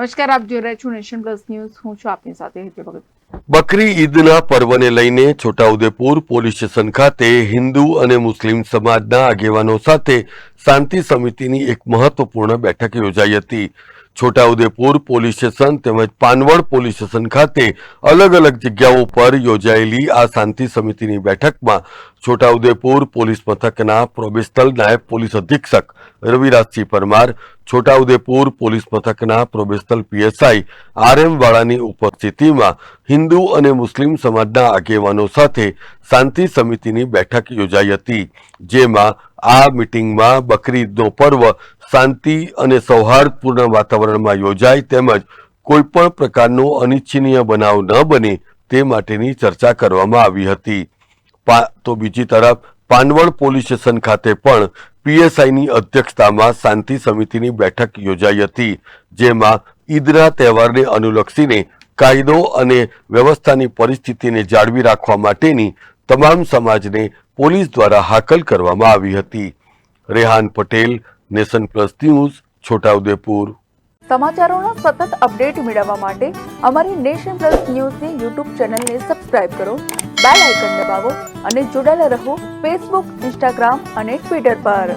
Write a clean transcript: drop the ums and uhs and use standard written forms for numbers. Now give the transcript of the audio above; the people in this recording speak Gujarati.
નમસ્કાર, આપ જોઈ રહ્યા છો નેશન પ્લસ ન્યૂઝ. હું છું આપની સાથે હેતલ ભગત. બકરી ઈદના પર્વને લઈને છોટાઉદેપુર પોલીસ સ્ટેશન ખાતે હિન્દુ અને મુસ્લિમ સમાજના આગેવાનો સાથે શાંતિ સમિતિની એક મહત્વપૂર્ણ બેઠક યોજાઈ હતી. છોટાઉદેપુર પોલીસ સ્ટેશન તેમજ પાનવડ પોલીસ સ્ટેશન ખાતે અલગ અલગ જગ્યાઓ પર યોજાયેલી આ શાંતિ સમિતિની બેઠકમાં છોટાઉદેપુર પોલીસ મથકના પ્રોબેશનલ નાયબ પોલીસ અધિક્ષક રવિરાજસિંહ પરમાર, છોટાઉદેપુર પોલીસ મથકના પ્રોબેશનલ પીએસઆઈ RM વાળાની ઉપસ્થિતિમાં હિન્દુ અને મુસ્લિમ સમાજના આગેવાનો સાથે શાંતિ સમિતિની બેઠક યોજાઈ હતી. જેમાં આ મીટિંગમાં બકરી ઈદનો પર્વ શાંતિ અને સૌહાર્દપૂર્ણ વાતાવરણમાં યોજાય તેમજ કોઈ પણ પ્રકારનો અનિચ્છનીય બનાવ ન બને તે માટેની ચર્ચા કરવામાં આવી હતી. તો બીજી તરફ પાનવડ પોલીસ સ્ટેશન ખાતે પણ પીએસઆઈની અધ્યક્ષતામાં શાંતિ સમિતિની બેઠક યોજાઈ હતી. જેમાં ઈદના તહેવારને અનુલક્ષીને કાયદો અને વ્યવસ્થાની પરિસ્થિતિને જાળવી રાખવા માટેની તમામ સમાજને પોલીસ દ્વારા હાકલ કરવામાં આવી હતી. Rehan Patel, nation plus news, Chhota Udepur. સમાચારોના સતત અપડેટ મેળવવા માટે અમારી નેશન પ્લસ ન્યૂઝની યુટ્યુબ ચેનલને સબસ્ક્રાઇબ કરો, બેલ આઇકન દબાવો અને જોડાયેલા રહો ફેસબુક, ઇન્સ્ટાગ્રામ અને ટ્વિટર પર.